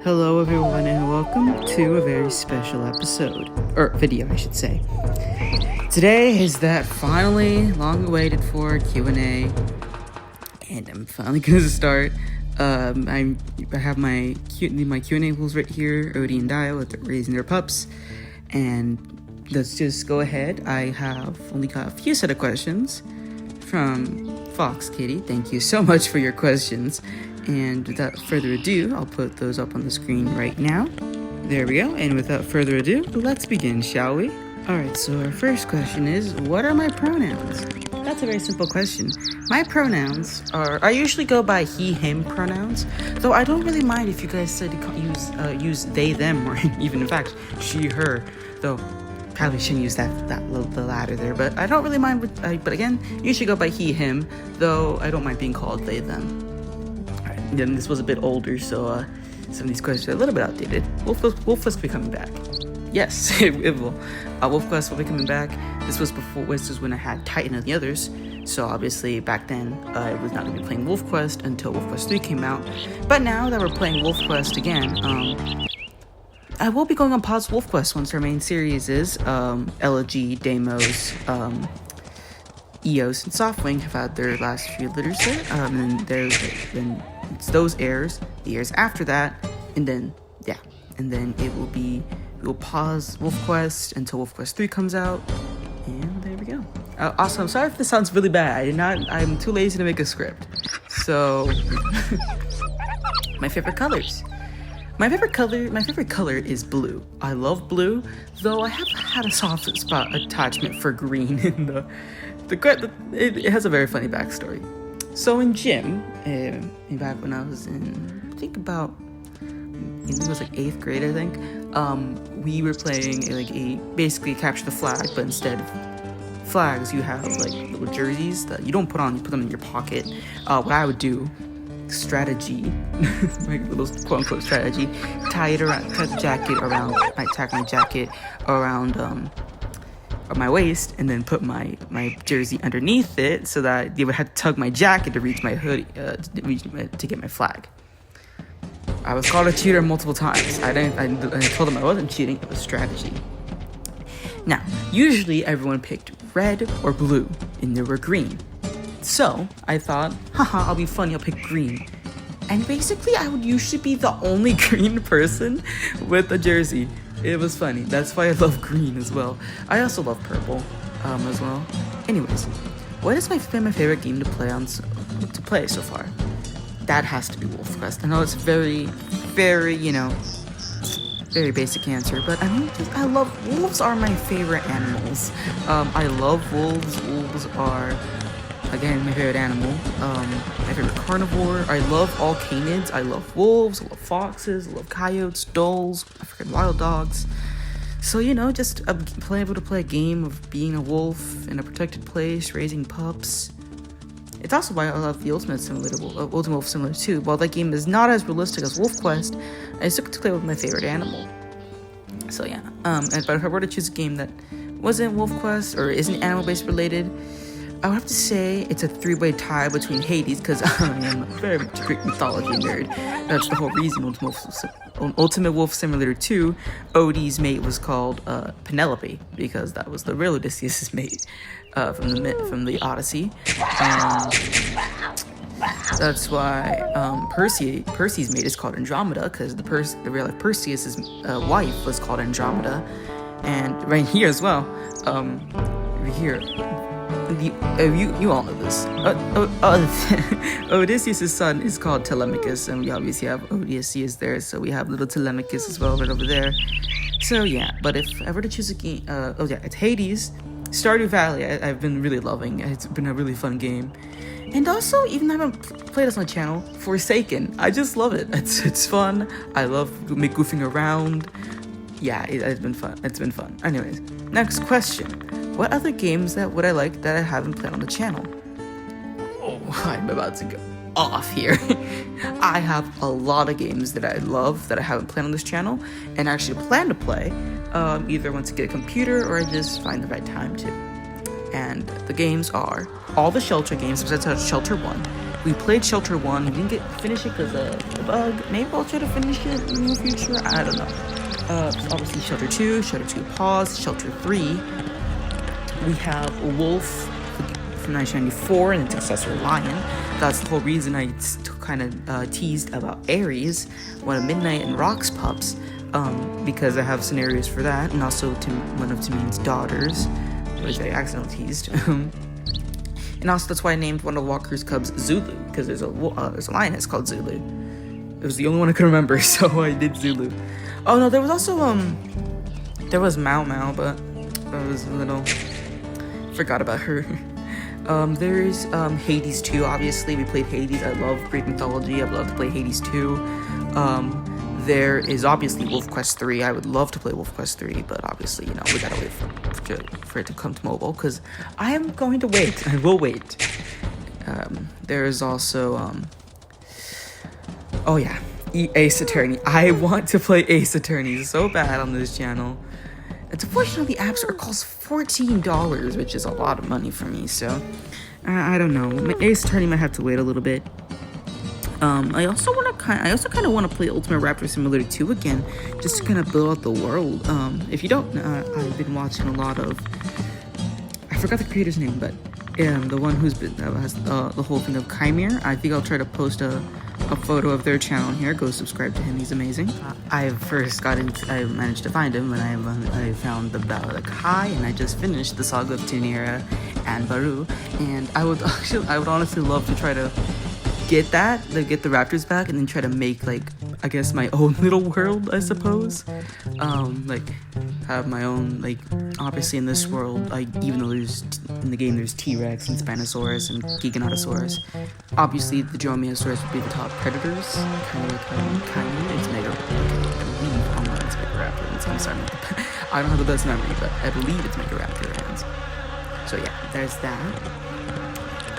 Hello everyone and welcome to a very special episode, or video I should say. Today is that finally long awaited for Q&A, and I'm finally going to start. I have my Q&A rules right here, Odie and Dio raising their pups, and let's just go ahead. I have only got a few set of questions from Fox Kitty. Thank you so much for your questions. And without further ado, I'll put those up on the screen right now. There we go. And without further ado, let's begin, shall we? Alright, so our first question is, what are my pronouns? That's a very simple question. My pronouns are, I usually go by he, him pronouns, though I don't really mind if you guys said to use they, them, or even in fact, she, her, though probably shouldn't use the latter there, but I don't really mind, but again, usually go by he, him, though I don't mind being called they, them. Then this was a bit older, so some of these questions are a little bit outdated. WolfQuest will be coming back. Yes, it will. WolfQuest will be coming back. This was when I had Titan and the others. So obviously back then I was not going to be playing WolfQuest until WolfQuest 3 came out. But now that we're playing WolfQuest again, I will be going on pause WolfQuest once our main series is. LG, Deimos, EOS, and Softwing have had their last few litters there. And then it's those airs, the airs after that, and then we'll pause WolfQuest until WolfQuest 3 comes out, and there we go. Also, I'm sorry if this sounds really bad. I'm too lazy to make a script. So, my favorite colors. My favorite color is blue. I love blue, though I have had a soft spot attachment for green in it has a very funny backstory. So in gym, back when I was in, I think it was like 8th grade, I think, we were playing basically capture the flag, but instead of flags, you have like little jerseys that you don't put on, you put them in your pocket. What I would do, strategy, like little quote unquote strategy, tie the jacket around, tack my jacket around, my waist, and then put my jersey underneath it so that they would have to tug my jacket to reach my hoodie, to get my flag. I was called a cheater multiple times. I told them I wasn't cheating, it was strategy. Now, usually everyone picked red or blue, and there were green. So, I thought, haha, I'll be funny, I'll pick green. And basically, I would usually be the only green person with a jersey. It was funny. That's why I love green as well. I also love purple as well. Anyways, what has been my favorite game to play so far? That has to be WolfQuest. I know it's very, very, very basic answer, but I love wolves. Are my favorite animals. I love wolves. Wolves are, again, my favorite animal. My favorite carnivore. I love all canids. I love wolves. I love foxes. I love coyotes, does, African wild dogs. So, just able to play a game of being a wolf in a protected place, raising pups. It's also why I love the Ultimate Wolf Simulator 2. While that game is not as realistic as WolfQuest, I still get to play with my favorite animal. So yeah. But if I were to choose a game that wasn't WolfQuest or isn't animal-based related, I would have to say it's a 3-way tie between Hades, because I am a very much a Greek mythology nerd. That's the whole reason Ultimate Wolf Simulator 2, Odie's mate was called Penelope, because that was the real Odysseus' mate from the Odyssey. That's why Percy's mate is called Andromeda, because the real life Perseus' wife was called Andromeda. And right here as well, right here. You all know this. Odysseus' son is called Telemachus, and we obviously have Odysseus there, so we have little Telemachus as well right over there. So yeah, but if I were to choose a game, it's Hades, Stardew Valley. I've been really loving. It's been a really fun game, and also even though I haven't played this on the channel, Forsaken. I just love it. It's fun. I love goofing around. Yeah, it's been fun. It's been fun. Anyways, next question. What other games would I like that I haven't played on the channel? Oh, I'm about to go off here. I have a lot of games that I love that I haven't played on this channel and actually plan to play, either once I get a computer or I just find the right time to. And the games are all the Shelter games, besides Shelter 1, We played Shelter 1. We didn't finish it because of the bug. Maybe I'll try to finish it in the future. I don't know. Obviously Shelter 2, Shelter 2 Pause, Shelter 3. We have Wolf from 1994 and its successor Lion. That's the whole reason I kind of teased about Ares, one of Midnight and Rock's pups, because I have scenarios for that, and also one of Timeen's daughters, which I accidentally teased. And also that's why I named one of Walker's cubs Zulu, because there's a lioness called Zulu. It was the only one I could remember, so I did Zulu. Oh no, there was also there was Mau Mau, but I was a little forgot about her. There's Hades 2, obviously. We played Hades. I love Greek mythology. I'd love to play Hades 2. There is obviously Wolf Quest 3. I would love to play Wolf Quest 3, but obviously, you know, we gotta wait for it to come to mobile, because I am going to wait. I will wait. There is also, oh yeah, Ace Attorney. I want to play Ace Attorney so bad on this channel. It's unfortunately the App Store costs $14, which is a lot of money for me, so I don't know. Ace Attorney might have to wait a little bit. I also kind of want to play Ultimate Raptor Simulator 2 again, just to kind of build out the world. If you don't know, I've been watching a lot of, I forgot the creator's name, but the one who's been has the whole thing of Chimere. I think I'll try to post a photo of their channel here. Go subscribe to him, he's amazing. I managed to find him when I found the Ballad of Kai, and I just finished the Saga of Tunera and Baru, and I would honestly love to try to get the raptors back, and then try to make, like, I guess my own little world, I suppose. Like, have my own, like, obviously in this world, like, even though in the game there's T-Rex and Spinosaurus and Giganotosaurus, obviously the Dromaeosaurus would be the top predators, kind of like it's Mega, it's Megaraptor. I'm sorry, I don't have the best memory, but I believe it's Megaraptor. So yeah, there's that.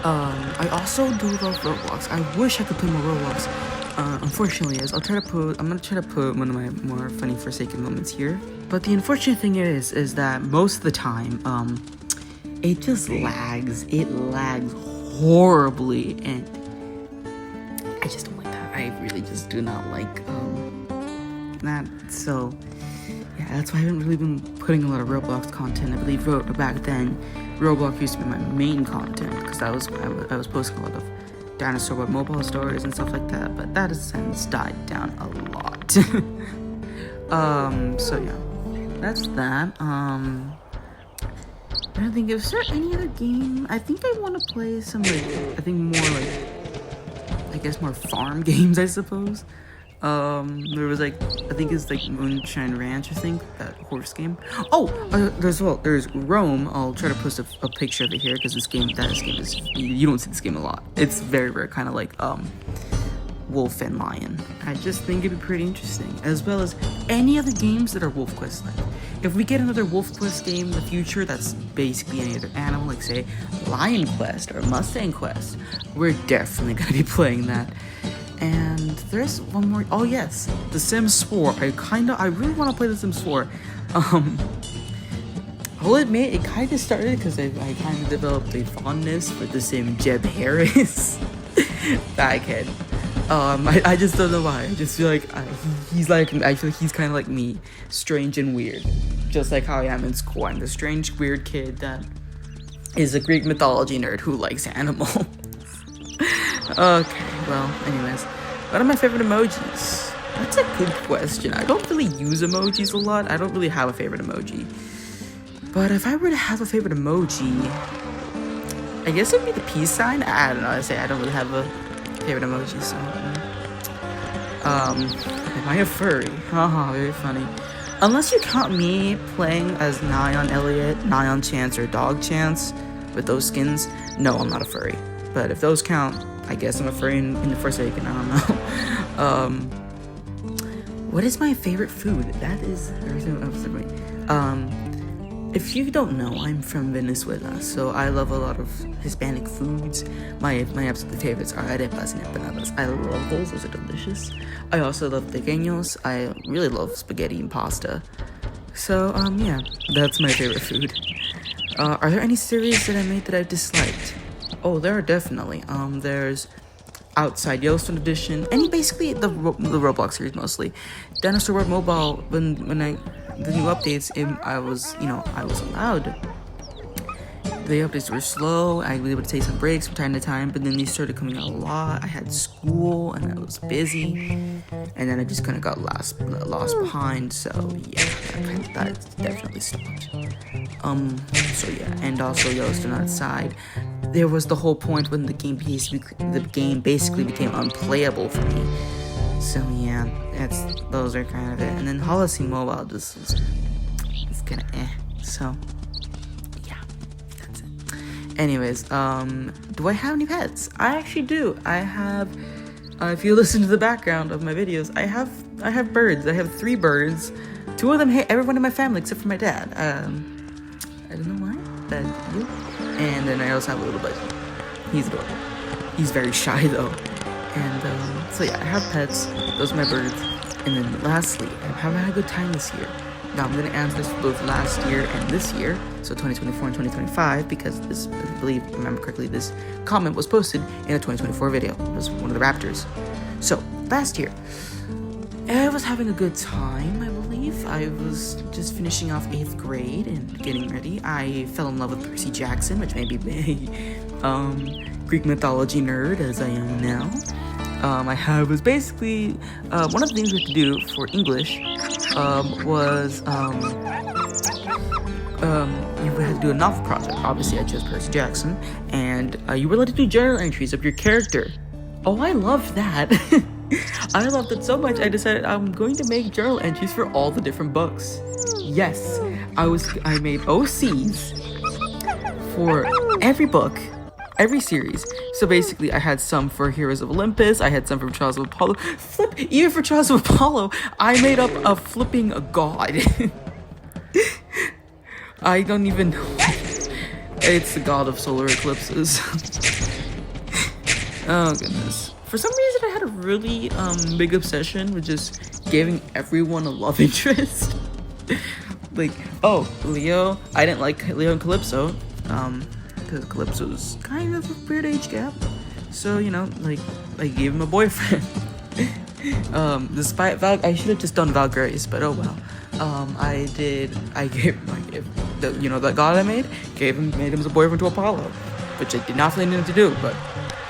I also do love Roblox. I wish I could play more Roblox. Unfortunately, I'm gonna try to put one of my more funny Forsaken moments here. But the unfortunate thing is that most of the time, it just lags. It lags horribly, and I just don't like that. I really just do not like that. So yeah, that's why I haven't really been putting a lot of Roblox content. I believe back then, Roblox used to be my main content, because I was posting a lot of Dinosaur Web mobile stories and stuff like that, but that has since died down a lot. So yeah, that's that. I think, is there any other game? I think I want to play some, like, I think more, like, I guess more farm games, I suppose. There was, like, I think it's like Moonshine Ranch, I think, that horse game. Oh, there's Rome. I'll try to post a picture of it here, because this game is, you don't see this game a lot. It's very rare, kind of like Wolf and Lion. I just think it'd be pretty interesting, as well as any other games that are Wolf Quest like. If we get another Wolf Quest game in the future that's basically any other animal, like say Lion Quest or Mustang Quest, we're definitely gonna be playing that. And there's one more. Oh yes, The Sims 4. I really want to play The Sims 4. I'll admit it kind of started because I kind of developed a fondness for the Sim Jeb Harris. That kid. I just don't know why. I just feel like I feel like he's kind of like me, strange and weird, just like how I am in school. I'm the strange, weird kid that is a Greek mythology nerd who likes animals. Okay, well, anyways, what are my favorite emojis? That's a good question. I don't really use emojis a lot. I don't really have a favorite emoji. But if I were to have a favorite emoji, I guess it'd be the peace sign. I don't know. I don't really have a favorite emoji, so. Am I a furry? Haha, very funny. Unless you count me playing as Nyan Elliott, Nyan Chance, or Dog Chance with those skins, no, I'm not a furry. But if those count, I guess I'm a furry in the Forsaken. I don't know. What is my favorite food? That is if you don't know, I'm from Venezuela, so I love a lot of Hispanic foods. My absolute favorites are arepas and empanadas. I love those. Those are delicious. I also love tequeños. I really love spaghetti and pasta. So yeah, that's my favorite food. Are there any series that I made that I disliked? Oh, there are definitely. There's Outside Yellowstone Edition, and basically the Roblox series mostly. Dinosaur World Mobile, when the new updates, I was allowed. The updates were slow. I was able to take some breaks from time to time, but then they started coming out a lot. I had school and I was busy, and then I just kind of got lost behind. So yeah, that definitely stopped. So yeah, and also Yellowstone Outside. There was the whole point when the game basically became unplayable for me. So yeah, those are kind of it. And then Holocene Mobile it's kind of So. Anyways, do I have any pets? I actually do. I have, if you listen to the background of my videos, I have birds. I have 3 birds. 2 of them hate everyone in my family except for my dad. I don't know why, but yeah. And then I also have a little budgie. He's adorable. He's very shy though. And so yeah, I have pets. Those are my birds. And then lastly, I haven't had a good time this year. Now I'm going to answer this for both last year and this year, so 2024 and 2025, because this, remember correctly, this comment was posted in a 2024 video. It was one of the Raptors. So, last year, I was having a good time, I believe. I was just finishing off 8th grade and getting ready. I fell in love with Percy Jackson, which made me a Greek mythology nerd, as I am now. Was basically, one of the things we had to do for English was you had to do a novel project. Obviously, I chose Percy Jackson, and you were allowed to do journal entries of your character. Oh, I loved that. I loved it so much, I decided I'm going to make journal entries for all the different books. Yes, I made OCs for every book, every series. So basically, I had some for Heroes of Olympus, I had some for Trials of Apollo. Even for Trials of Apollo, I made up a flipping god. I don't even know. It's the god of solar eclipses. Oh goodness. For some reason, I had a really big obsession with just giving everyone a love interest. Like, oh, Leo. I didn't like Leo and Calypso. Because Calypso's kind of a weird age gap. So, I gave him a boyfriend. Despite I should have just done Valkyries, but oh well. I gave the god I made made him as a boyfriend to Apollo, which I did not really need to do, but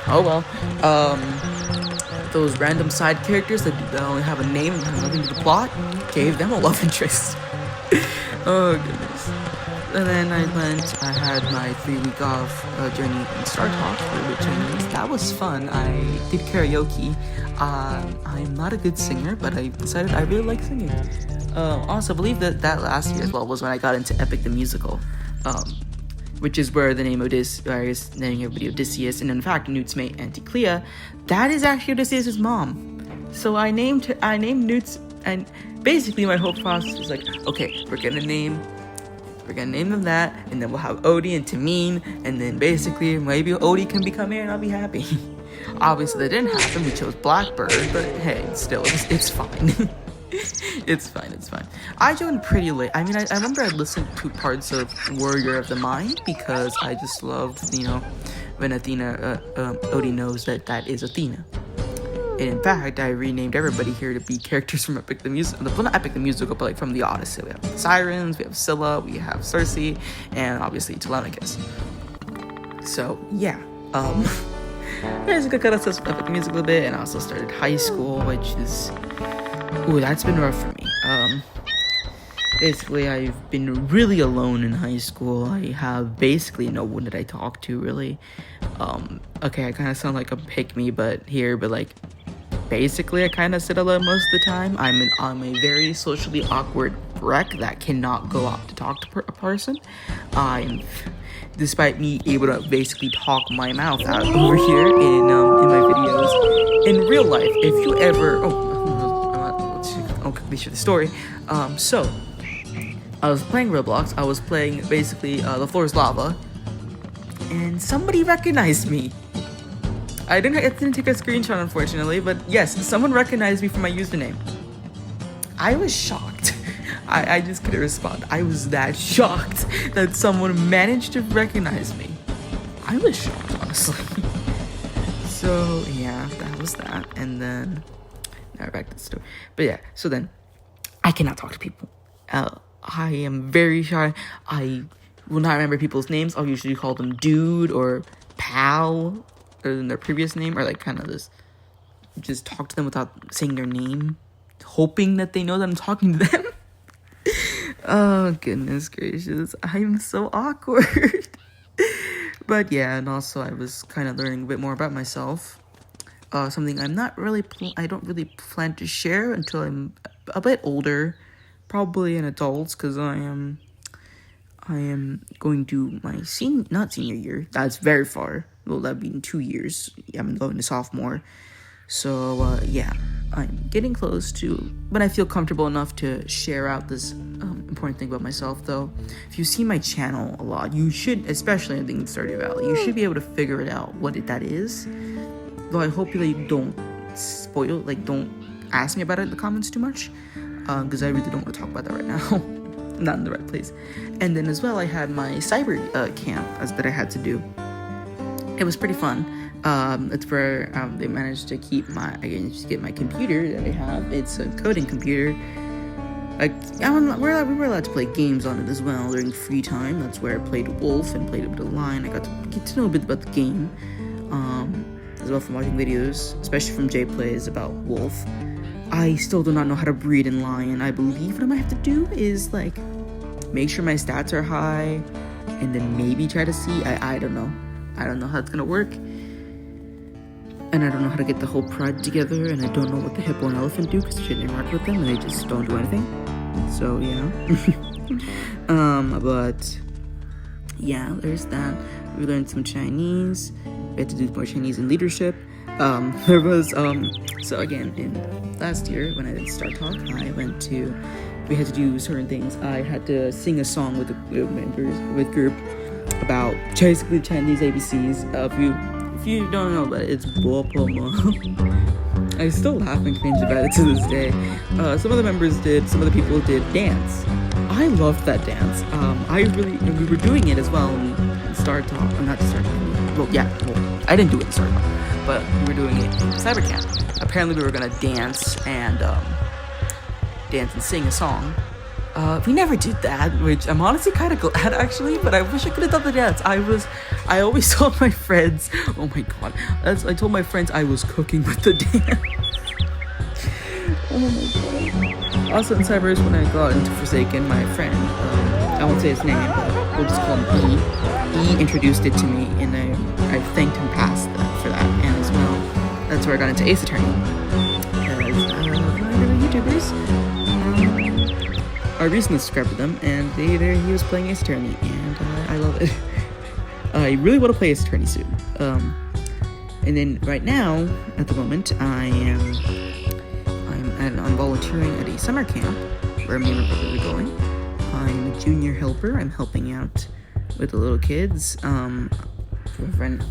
oh well. Those random side characters that only have a name and have nothing to the plot, gave them a love interest. Oh goodness. And then I had my 3-week off journey in Star Talk for the Chinese. That was fun. I did karaoke. I'm not a good singer, but I decided I really like singing. Also, I believe that last year as well was when I got into Epic the Musical, which is where the name I was naming everybody Odysseus, and in fact, Newt's mate Anticlea, that is actually Odysseus' mom. So I named Newt's, and basically my whole process was like, okay, we're gonna name them that, and then we'll have Odie and Tamine, and then basically maybe Odie can become here and I'll be happy. Obviously that didn't happen, we chose Blackbird, but hey, still, it's fine. It's fine. I joined pretty late. I mean, I remember I listened to parts of Warrior of the Mind because I just loved, when Athena, Odie knows that is Athena. And in fact, I renamed everybody here to be characters from Epic the Musical. Well, not Epic the Musical, but like from the Odyssey. We have the Sirens, we have Scylla, we have Circe, and obviously Telemachus. So, yeah. Basically got us Epic the Musical a bit, and I also started high school, which is... Ooh, that's been rough for me. Basically, I've been really alone in high school. I have basically no one that I talk to, really. Okay, I kind of sound like a pick-me, but like, basically, I kind of sit alone most of the time. I'm a very socially awkward wreck that cannot go out to talk to a person. Despite me able to basically talk my mouth out over here in my videos. In real life, if you ever... I'll quickly share the story. So, I was playing Roblox. I was playing, basically, The Floor is Lava. And somebody recognized me. I didn't take a screenshot, unfortunately, but yes, someone recognized me from my username. I was shocked. I just couldn't respond. I was that shocked that someone managed to recognize me. I was shocked, honestly. So, yeah, was that. And then, now back to the story. But yeah, so then, I cannot talk to people. I am very shy. I will not remember people's names. I'll usually call them dude or pal, or than their previous name, or like kind of just talk to them without saying their name, hoping that they know that I'm talking to them. Oh, goodness gracious. I'm so awkward. But yeah, and also I was kind of learning a bit more about myself. Something I don't really plan to share until I'm a bit older, probably an adult, because I am going to my not senior year. That's very far. Well, that'd be in 2 years. I'm going to sophomore. So, yeah, I'm getting close to, but I feel comfortable enough to share out this important thing about myself, though. If you see my channel a lot, you should, especially in Stardew Valley, you should be able to figure it out what that is. Though I hope that you don't spoil, don't ask me about it in the comments too much, because I really don't want to talk about that right now. I'm not in the right place. And then as well, I had my cyber camp that I had to do. It was pretty fun. It's where they managed to get my computer that I have. It's a coding computer. We were allowed to play games on it as well during free time. That's where I played Wolf and played a bit of Lion. I got to get to know a bit about the game, as well from watching videos, especially from Jay Plays about Wolf. I still do not know how to breed in Lion. I believe what I might have to do is make sure my stats are high, and then maybe try to see. I don't know. I don't know how it's gonna work. And I don't know how to get the whole pride together, and I don't know what the hippo and elephant do, because you shouldn't interact with them, and they just don't do anything. So, yeah. But, yeah, there's that. We learned some Chinese. We had to do more Chinese in leadership. There was, so again, in last year, when I did Start Talk, we had to do certain things. I had to sing a song with group about basically Chinese ABCs. If you don't know that, it's Bo-Po-Mo. I still laugh and cringe about it to this day. Some of the members did, some of the people did dance. I loved that dance. And we were doing it as well in Star Talk. Not Star Talk. I didn't do it in Star Talk, but we were doing it in Cybercamp. Apparently we were gonna dance and sing a song. We never did that, which I'm honestly kind of glad actually, but I wish I could have done the dance. I always told my friends, oh my god, I told my friends I was cooking with the dance. Oh my god. Also in Cyberus, when I got into Forsaken, my friend, I won't say his name, but we'll just call him E. E introduced it to me, and I thanked him past that for that, and as well, that's where I got into Ace Attorney. Because, YouTubers, I recently subscribed to them, and he was playing Ace Attorney, and I love it. I really want to play Ace Attorney soon. And then right now, at the moment, I'm volunteering at a summer camp where me and my brother are going. I'm a junior helper. I'm helping out with the little kids. For a friend,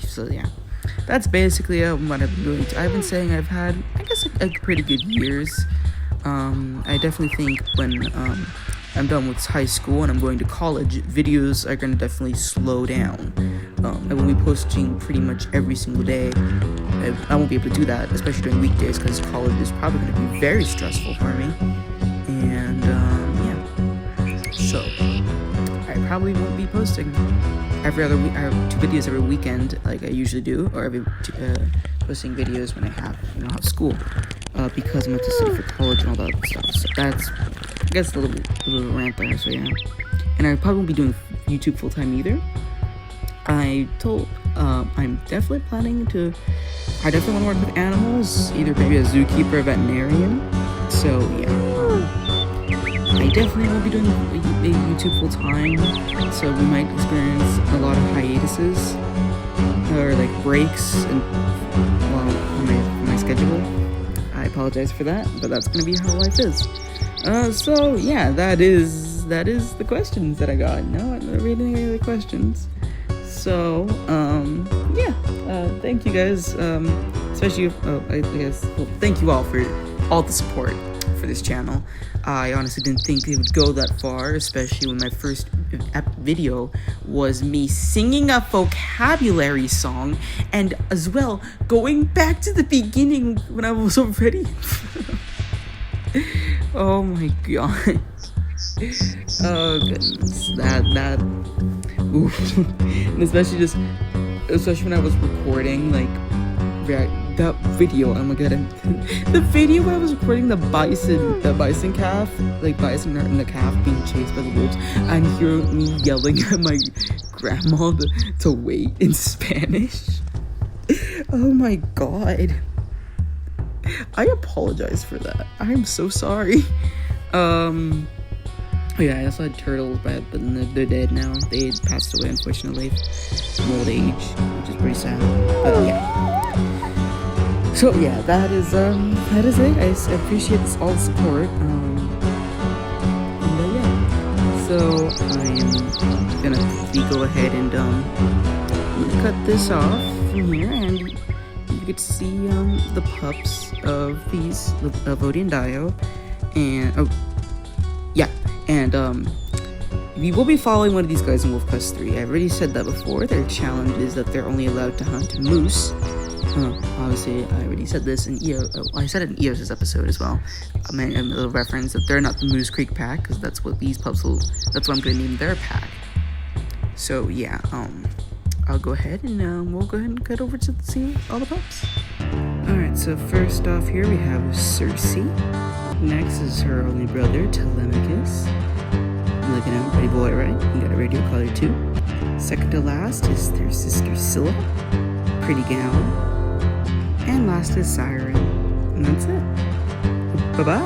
so yeah. That's basically what I've been doing. I've been saying I've had, I guess, a pretty good years. I definitely think when I'm done with high school and I'm going to college, videos are going to definitely slow down. I will be posting pretty much every single day. I won't be able to do that, especially during weekdays, because college is probably going to be very stressful for me. And, yeah. So, I probably won't be posting every other week, or 2 videos every weekend like I usually do, or posting videos when I have school. Because I'm about to study for college and all that stuff. So that's, I guess, a little rant there, so yeah. And I probably won't be doing YouTube full-time either. I'm definitely planning to, I definitely want to work with animals, either maybe a zookeeper or veterinarian. So, yeah. I definitely won't be doing YouTube full-time, so we might experience a lot of hiatuses, or breaks, and, on my schedule. I apologize for that, but that's gonna be how life is. So yeah, that is the questions that I got. No, I'm not reading any other questions. So, yeah, thank you guys, especially, thank you all for all the support for this channel. I honestly didn't think it would go that far, especially when my first video was me singing a vocabulary song, and as well going back to the beginning when I was already oh my god. Oh goodness, that oof. And especially when I was recording like that video. Oh my god, the video where I was recording the bison calf, like bison and the calf being chased by the wolves, and hear me yelling at my grandma to wait in Spanish. Oh my god, I apologize for that. I'm so sorry. Yeah, I also had turtles, but they're dead now. They passed away, unfortunately, from old age, which is pretty sad. But yeah. So yeah, that is it. I appreciate all the support. But yeah. So I am gonna quickly go ahead and cut this off from here, and you get to see the pups of these of Odie and Dio, and yeah. And we will be following one of these guys in Wolf Quest 3. I've already said that before. Their challenge is that they're only allowed to hunt moose. Obviously, I already said this in I said it in Eos' episode as well. I made a little reference that they're not the Moose Creek pack, because that's what these pups will. That's what I'm going to name their pack. So yeah, I'll go ahead and we'll go ahead and cut over to see all the pups. All right. So first off, here we have Cersei. Next is her only brother, Telemachus. Look at him, pretty boy, right? He got a radio collar too. Second to last is their sister Scylla, pretty gal. And last is Siren. And that's it. Bye-bye.